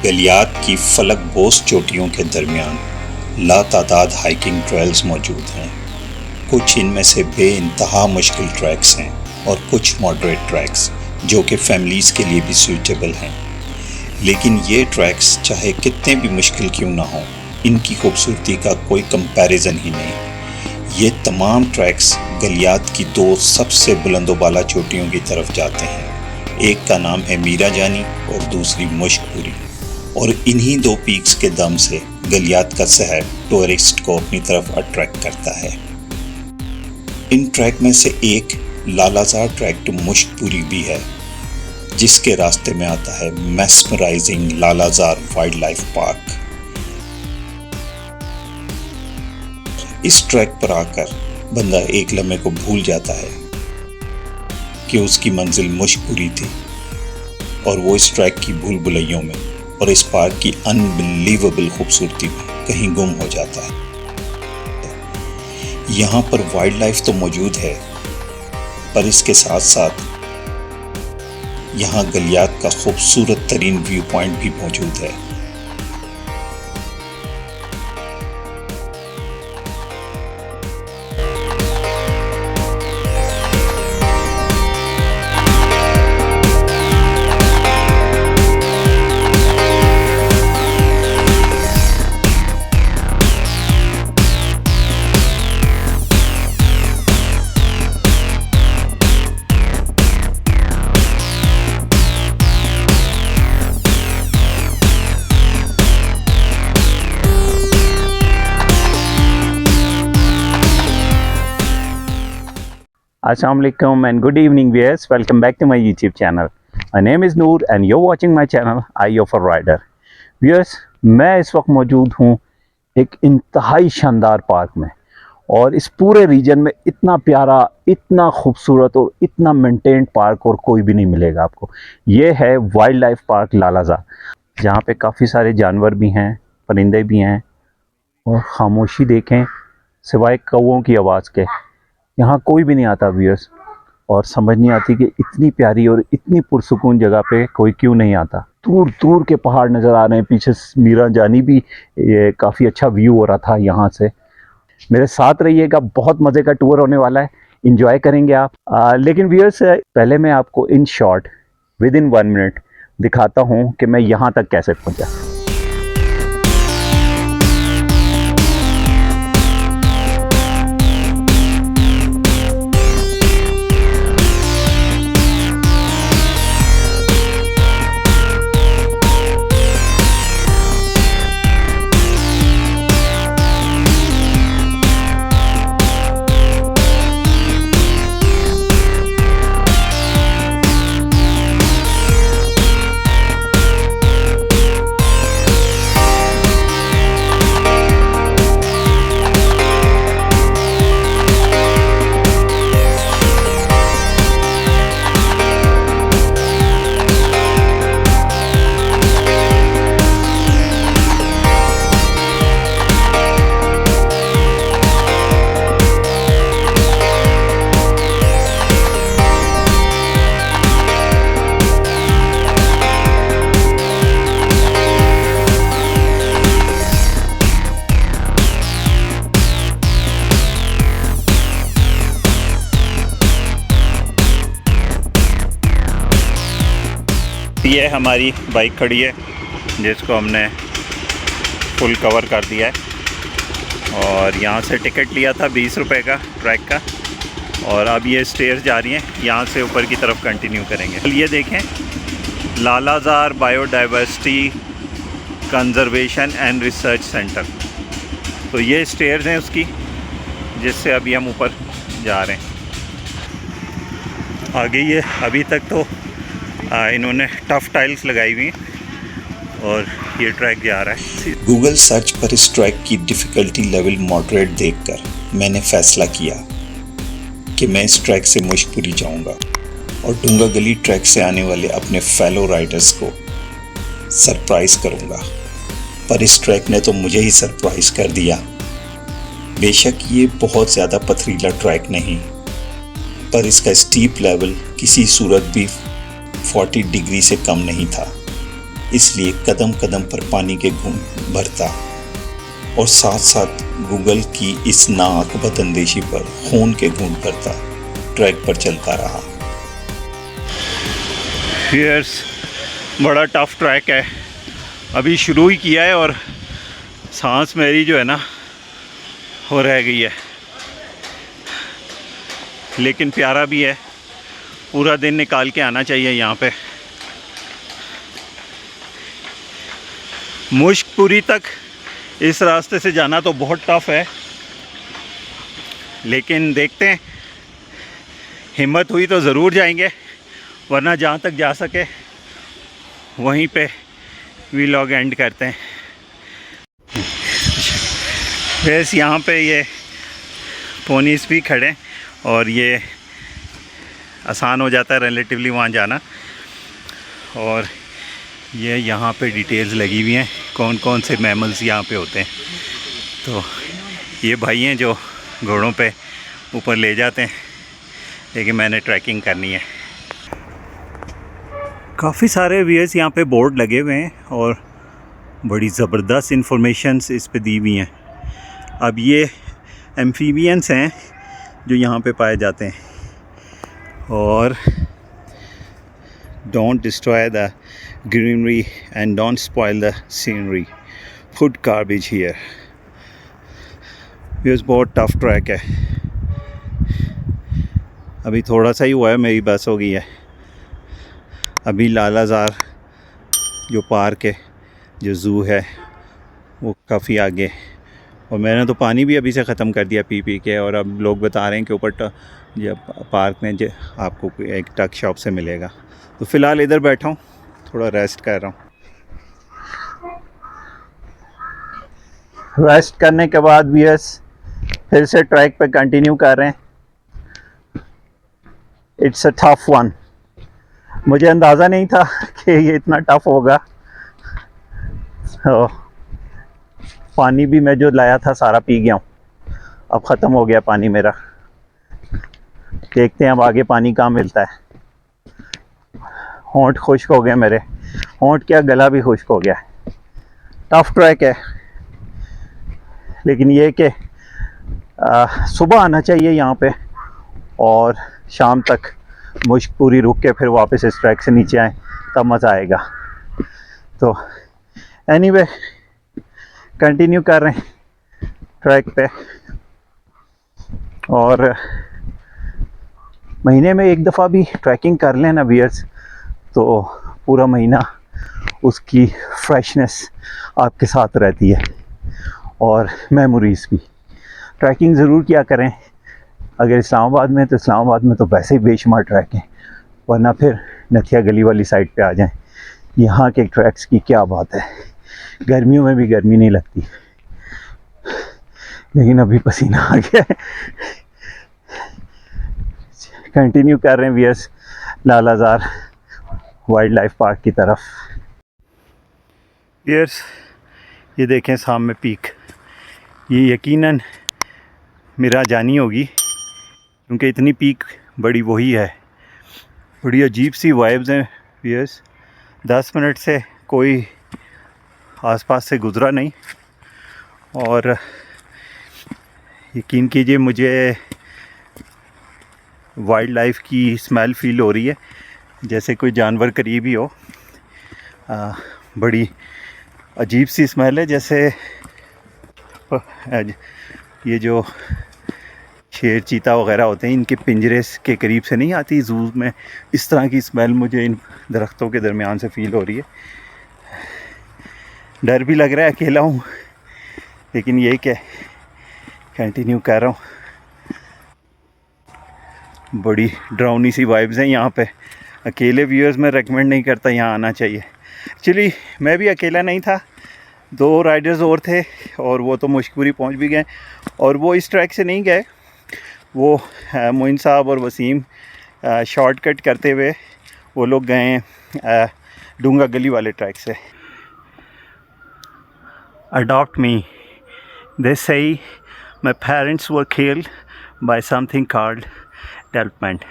गलियात की फलकबोस चोटियों के दरमियान लातादाद हाइकिंग ट्रेल्स मौजूद हैं। कुछ इनमें से बेइंतहा मुश्किल ट्रैक्स हैं और कुछ मॉडरेट ट्रैक्स जो कि फैमिलीज़ के लिए भी सूटेबल हैं। लेकिन ये ट्रैक्स चाहे कितने भी मुश्किल क्यों ना हों, इनकी खूबसूरती का कोई कंपैरिजन ही नहीं। ये तमाम ट्रैक्स गलियात की दो सबसे बुलंदोबाला चोटियों की तरफ जाते हैं। एक का नाम है मीरा जानी और दूसरी मुश्कपुरी, और इन्हीं दो पीक्स के दम से गलियात का शहर टूरिस्ट को अपनी तरफ अट्रैक्ट करता है। इन ट्रैक में से एक लालाजार ट्रैक टू मुश्कपुरी भी है, जिसके रास्ते में आता है mesmerising Lalazar wild life park. इस ट्रैक पर आकर बंदा एक लम्हे को भूल जाता है कि उसकी मंजिल मुश्कपुरी थी, और वो इस ट्रैक की भूल भुलैयों में और इस पार्क की अनबिलीवेबल खूबसूरती में कहीं गुम हो जाता है। यहाँ पर वाइल्ड लाइफ तो मौजूद है, पर इसके साथ साथ यहाँ गलियात का खूबसूरत तरीन व्यू पॉइंट भी मौजूद है। Assalamualaikum and good evening viewers, welcome back to my YouTube channel. My name is Noor and you're watching my channel Eye of a Rider. Viewers, मैं इस वक्त मौजूद हूँ एक इंतहाई शानदार पार्क में, और इस पूरे रीजन में इतना प्यारा, इतना खूबसूरत और इतना मेंटेन्ड पार्क और कोई भी नहीं मिलेगा आपको। ये है वाइल्ड लाइफ पार्क लालाजार, जहाँ पे काफ़ी सारे जानवर भी हैं, परिंदे भी हैं, और खामोशी देखें, सिवाय कौवों की आवाज़ के यहाँ कोई भी नहीं आता व्यूअर्स। और समझ नहीं आती कि इतनी प्यारी और इतनी पुरसुकून जगह पे कोई क्यों नहीं आता। दूर दूर के पहाड़ नज़र आ रहे हैं, पीछे मीरा जानी भी ये काफ़ी अच्छा व्यू हो रहा था यहाँ से। मेरे साथ रहिएगा, बहुत मज़े का टूर होने वाला है, इंजॉय करेंगे आप। लेकिन व्यूअर्स, पहले मैं आपको in short with in 1 minute दिखाता हूँ कि मैं यहाँ तक कैसे पहुँचा। ये हमारी बाइक खड़ी है, जिसको हमने फुल कवर कर दिया है, और यहाँ से टिकट लिया था 20 रुपए का ट्रैक का, और अब ये स्टेयर्स जा रही हैं, यहाँ से ऊपर की तरफ कंटिन्यू करेंगे। ये देखें, Lalazar biodiversity conservation and research centre, तो ये स्टेयर्स हैं उसकी, जिससे अभी हम ऊपर जा रहे हैं। आगे ये अभी तक तो इन्होंने टफ टाइल्स लगाई हुई हैं, और ये ट्रैक जा रहा है। गूगल सर्च पर इस ट्रैक की डिफ़िकल्टी लेवल मॉडरेट देखकर मैंने फ़ैसला किया कि मैं इस ट्रैक से मुश्कपुरी जाऊंगा और डूंगा गली ट्रैक से आने वाले अपने फेलो राइडर्स को सरप्राइज़ करूंगा। पर इस ट्रैक ने तो मुझे ही सरप्राइज़ कर दिया। बेशक ये बहुत ज़्यादा पथरीला ट्रैक नहीं, पर इसका स्टीप लेवल किसी सूरत भी 40 डिग्री से कम नहीं था। इसलिए कदम कदम पर पानी के घूंट भरता और साथ साथ गूगल की इस नाअक़बत अंदेशी पर खून के घूंट भरता ट्रैक पर चलता रहा। फियर्स बड़ा टफ ट्रैक है, अभी शुरू ही किया है और सांस मेरी जो है ना वो रह गई है, लेकिन प्यारा भी है। पूरा दिन निकाल के आना चाहिए यहाँ पे। मुश्कपुरी तक इस रास्ते से जाना तो बहुत टफ है, लेकिन देखते हैं, हिम्मत हुई तो ज़रूर जाएंगे, वरना जहाँ तक जा सके वहीं पे व्लॉग एंड करते हैं। वैसे यहाँ पे ये पोनीस भी खड़े हैं और ये आसान हो जाता है रिलेटिवली वहाँ जाना। और ये यहाँ पे डिटेल्स लगी हुई हैं कौन कौन से मैमल्स यहाँ पे होते हैं। तो ये भाई हैं जो घोड़ों पे ऊपर ले जाते हैं, लेकिन मैंने ट्रैकिंग करनी है। काफ़ी सारे व्यूअर्स यहाँ पे बोर्ड लगे हुए हैं और बड़ी ज़बरदस्त इंफॉर्मेशंस इस पे दी हुई हैं। अब ये एम्फीबियंस हैं जो यहाँ पे पाए जाते हैं। और don't destroy the greenery and don't spoil the scenery, food garbage here. ये बहुत टफ ट्रैक है, अभी थोड़ा सा ही हुआ है, मेरी बस हो गई है। अभी लालाजार जो पार्क है, जो ज़ू है, वो काफ़ी आगे, और मैंने तो पानी भी अभी से ख़त्म कर दिया पी पी के। और अब लोग बता रहे हैं कि ऊपर पार्क में आपको एक टक शॉप से मिलेगा। तो फ़िलहाल इधर बैठा हूँ, थोड़ा रेस्ट कर रहा हूँ। रेस्ट करने के बाद भी फिर से ट्रैक पे कंटिन्यू कर रहे हैं। इट्स अ टफ वन, मुझे अंदाज़ा नहीं था कि ये इतना टफ होगा। तो पानी भी मैं जो लाया था सारा पी गया हूँ, अब ख़त्म हो गया पानी मेरा। देखते हैं अब आगे पानी कहाँ मिलता है। होंठ खुश्क हो गए मेरे, होंठ क्या गला भी खुश्क हो गया है। टफ ट्रैक है, लेकिन ये कि सुबह आना चाहिए यहाँ पे और शाम तक मुश्कपुरी रुक के फिर वापस इस ट्रैक से नीचे आए, तब मज़ा आएगा। तो एनीवे कंटिन्यू कर रहे हैं ट्रैक पे, और महीने में एक दफ़ा भी ट्रैकिंग कर लें ना व्यूअर्स, तो पूरा महीना उसकी फ्रेशनेस आपके साथ रहती है और मेमोरीज़ भी। ट्रैकिंग ज़रूर किया करें। अगर इस्लामाबाद में, तो इस्लामाबाद में तो वैसे ही बेशुमार ट्रैक हैं, वरना फिर नथिया गली वाली साइड पे आ जाएं। यहाँ के ट्रैक्स की क्या बात है, गर्मियों में भी गर्मी नहीं लगती। लेकिन अभी पसीना आ गया है। कंटिन्यू कर रहे हैं viewers Lalazar wild life park की तरफ। व्यूअर्स ये देखें सामने पीक, ये यकीनन मिराजानी होगी, क्योंकि इतनी पीक बड़ी वही है। बड़ी अजीब सी वाइब्स हैं व्यूअर्स। 10 मिनट से कोई आसपास से गुज़रा नहीं, और यकीन कीजिए मुझे वाइल्ड लाइफ की स्मेल फ़ील हो रही है, जैसे कोई जानवर करीब ही हो। बड़ी अजीब सी स्मेल है, जैसे ये जो शेर चीता वगैरह होते हैं, इनके पिंजरे के करीब से नहीं आती ज़ू में, इस तरह की स्मेल मुझे इन दरख्तों के दरमियान से फ़ील हो रही है। डर भी लग रहा है, अकेला हूँ, लेकिन ये क्या कंटिन्यू कर रहा हूँ। बड़ी डरावनी सी वाइब्स हैं यहाँ पे। अकेले व्यूअर्स मैं रेकमेंड नहीं करता यहाँ आना चाहिए। एक्चुअली मैं भी अकेला नहीं था, 2 राइडर्स और थे, और वो तो मुश्कपुरी पहुँच भी गए, और वो इस ट्रैक से नहीं गए, वो मोइन साहब और वसीम शॉर्टकट करते हुए वो लोग गए डूंगा गली वाले ट्रैक से। Adopt me, they say my parents were killed by something called development.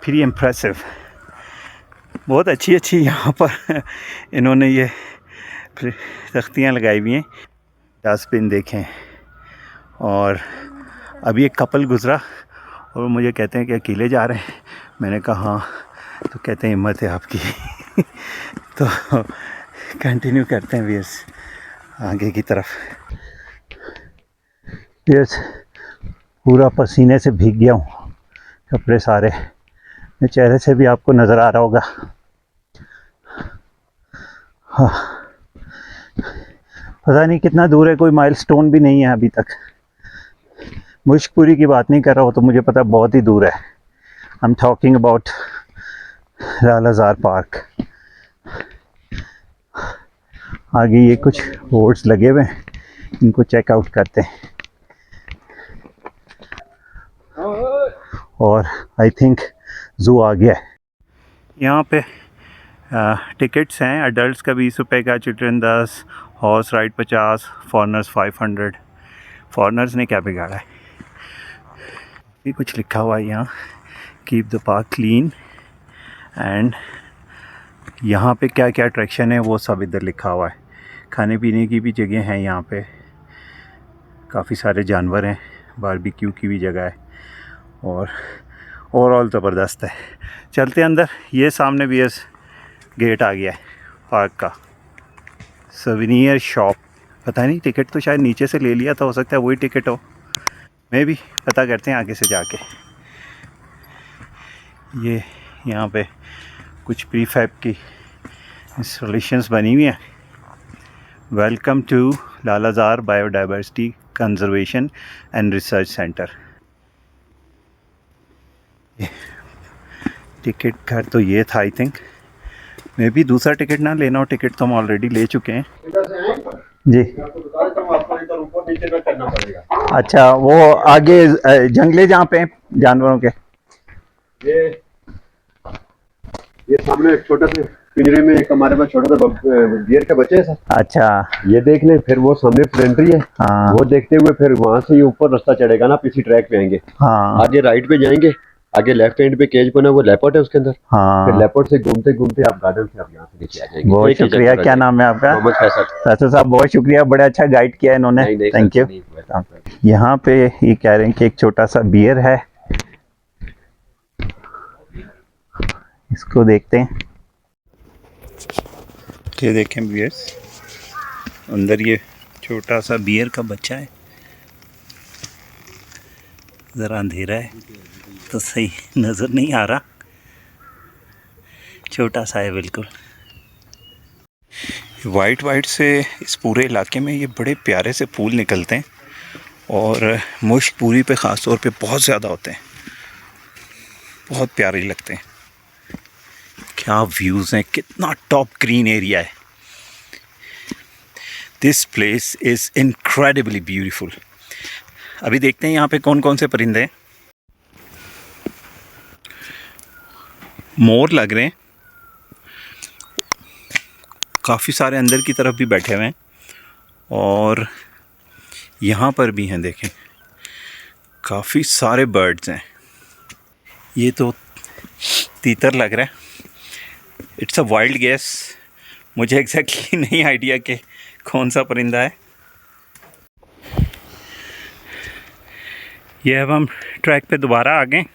Pretty impressive. बहुत अच्छी अच्छी यहाँ पर इन्होंने ये तख्तियाँ लगाई हुई हैं। डस्टबिन देखें। और अभी एक कपल गुज़रा और मुझे कहते हैं कि अकेले जा रहे हैं। मैंने कहा हाँ, तो कहते हैं हिम्मत है आपकी। तो कंटिन्यू करते हैं व्यूअर्स आगे की तरफ। व्यूअर्स पूरा पसीने से भीग गया हूँ, कपड़े सारे, मेरे चेहरे से भी आपको नज़र आ रहा होगा। हाँ, पता नहीं कितना दूर है, कोई माइलस्टोन भी नहीं है अभी तक। मुश्कपुरी की बात नहीं कर रहा हो तो मुझे पता बहुत ही दूर है। I am talking about Lalazar park. आगे ये कुछ बोर्ड्स लगे हुए हैं, इनको चेक आउट करते हैं। और आई थिंक ज़ू आ गया है। यहाँ पे टिकट्स हैं, अडल्ट्स का 20 रुपये का, children 10, horse ride 50, foreigners 500। Foreigners ने क्या बिगाड़ा है? ये कुछ लिखा हुआ है यहाँ, keep the park clean. And यहाँ पे क्या क्या अट्रैक्शन है वो सब इधर लिखा हुआ है। खाने पीने की भी जगह हैं यहाँ पे, काफ़ी सारे जानवर हैं, बारबेक्यू की भी जगह है और ओवरऑल ज़बरदस्त है। चलते हैं अंदर। ये सामने भी गेट आ गया है पार्क का। सवेनियर शॉप, पता नहीं, टिकट तो शायद नीचे से ले लिया था, हो सकता है वही टिकट हो। मैं भी पता करते हैं आगे से जाके। ये यहाँ पे कुछ प्रीफैब की इंस्टॉलेशंस बनी हुई हैं। Welcome to Lalajar biodiversity conservation and research centre. Ticket घर तो ये था, आई थिंक। मैं भी दूसरा टिकट ना लेना हो, टिकट तो हम ऑलरेडी ले चुके हैं जी। अच्छा, वो आगे जंगले जहाँ पे जानवरों के, ये सामने एक छोटा सा पिंजरे में एक हमारे पास छोटा सा डियर का बच्चा है सर। अच्छा, ये देख लें, फिर वो सामने फ्रेंड्री है। हाँ, वो देखते हुए फिर वहाँ से ये ऊपर रास्ता चढ़ेगा ना, पीछे ट्रैक पे आएंगे। हाँ, आगे राइट पे जाएंगे, आगे लेफ्ट हैंड पे केज बना, वो लेपर्ड है उसके अंदर। हाँ, फिर लेपर्ड से घूमते घूमते आप गार्डन से आप यहाँ से नीचे आ जाएंगे। बहुत शुक्रिया। क्या नाम है आपका? मोहम्मद फैसल। फैसल साहब, बहुत शुक्रिया, बड़ा अच्छा गाइड किया इन्होंने, थैंक यू। यहाँ पे ये कह रहे हैं कि एक छोटा सा बियर है, इसको देखते हैं। ये देखें बियर्स, अंदर ये छोटा सा बियर का बच्चा है। ज़रा अंधेरा है तो सही नज़र नहीं आ रहा, छोटा सा है बिल्कुल। वाइट वाइट से इस पूरे इलाके में ये बड़े प्यारे से फूल निकलते हैं और मुश्कपुरी पे ख़ास तौर पे बहुत ज़्यादा होते हैं, बहुत प्यारे लगते हैं। क्या व्यूज़ हैं, कितना टॉप ग्रीन एरिया है। This place is incredibly beautiful. अभी देखते हैं यहाँ पे कौन कौन से परिंदे हैं। मोर लग रहे हैं, काफ़ी सारे अंदर की तरफ भी बैठे हुए हैं और यहाँ पर भी हैं, देखें काफ़ी सारे बर्ड्स हैं। ये तो तीतर लग रहा है, इट्स अ वाइल्ड गेस, मुझे एग्जैक्टली नहीं आइडिया कि कौन सा परिंदा है। ये अब हम ट्रैक पे दोबारा आ गए।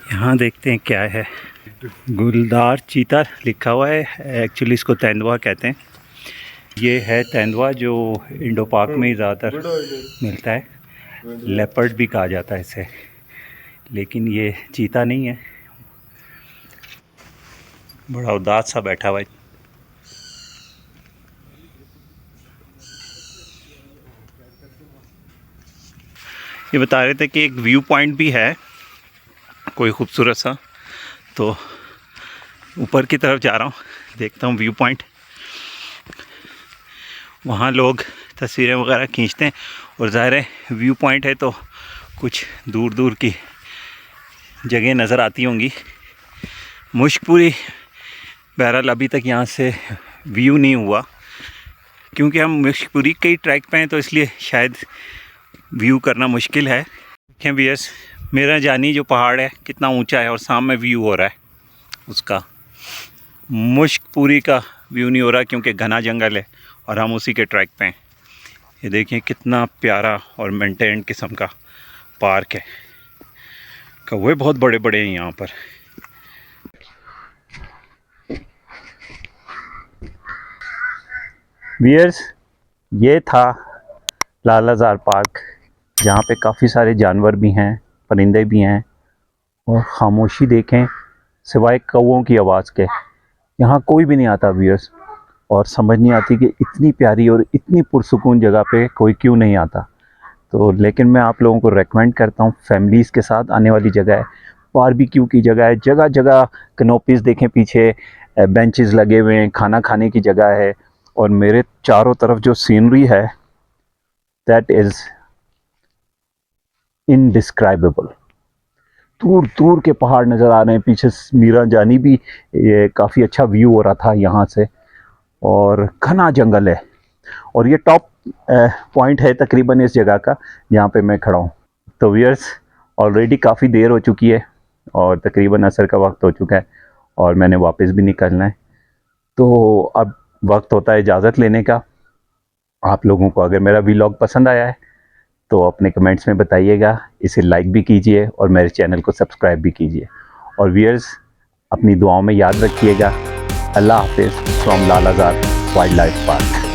यहाँ देखते हैं क्या है। गुलदार चीता लिखा हुआ है, एक्चुअली इसको तेंदुआ कहते हैं। ये है तेंदुआ जो इंडो पाक में ही ज़्यादातर मिलता है, लेपर्ड भी कहा जाता है इसे, लेकिन ये चीता नहीं है। बड़ा उदास सा बैठा हुआ है। ये बता रहे थे कि एक व्यू पॉइंट भी है कोई खूबसूरत सा, तो ऊपर की तरफ जा रहा हूँ, देखता हूँ व्यू पॉइंट। वहाँ लोग तस्वीरें वगैरह खींचते हैं और ज़ाहिर है व्यू पॉइंट है तो कुछ दूर दूर की जगह नज़र आती होंगी। मुश्कपुरी बहरहाल अभी तक यहाँ से व्यू नहीं हुआ, क्योंकि हम मशकपुरी के ही ट्रैक पे हैं तो इसलिए शायद व्यू करना मुश्किल है। देखें व्यूअर्स, मेरा जानी जो पहाड़ है कितना ऊंचा है और सामने व्यू हो रहा है उसका। मशकपुरी का व्यू नहीं हो रहा क्योंकि घना जंगल है और हम उसी के ट्रैक पे हैं। ये देखिए कितना प्यारा और मेंटेन्ड किस्म का पार्क है। कौवे बहुत बड़े बड़े हैं यहाँ पर। व्यूअर्स, ये था लालाजार पार्क, जहाँ पे काफ़ी सारे जानवर भी हैं, परिंदे भी हैं, और खामोशी देखें, सिवाय कौवों की आवाज़ के यहाँ कोई भी नहीं आता व्यूअर्स। और समझ नहीं आती कि इतनी प्यारी और इतनी पुरसुकून जगह पे कोई क्यों नहीं आता। तो लेकिन मैं आप लोगों को रेकमेंड करता हूँ, फैमिलीज़ के साथ आने वाली जगह है, बारबेक्यू की जगह है, जगह जगह कनोपीज़ देखें, पीछे बेंचेस लगे हुए हैं, खाना खाने की जगह है, और मेरे चारों तरफ जो सीनरी है दैट इज़ इनडिस्क्राइबेबल। दूर दूर के पहाड़ नज़र आ रहे हैं, पीछे मीरा जानी भी ये काफ़ी अच्छा व्यू हो रहा था यहाँ से, और घना जंगल है। और ये टॉप पॉइंट है तकरीबन इस जगह का जहाँ पे मैं खड़ा हूँ। तो व्यूअर्स, ऑलरेडी काफ़ी देर हो चुकी है और तकरीबन असर का वक्त हो चुका है और मैंने वापस भी निकलना है। तो अब वक्त होता है इजाज़त लेने का। आप लोगों को अगर मेरा व्लॉग पसंद आया है तो अपने कमेंट्स में बताइएगा, इसे लाइक भी कीजिए और मेरे चैनल को सब्सक्राइब भी कीजिए। और व्यूअर्स, अपनी दुआओं में याद रखिएगा। अल्लाह हाफिज़ from Lalazar wild life park.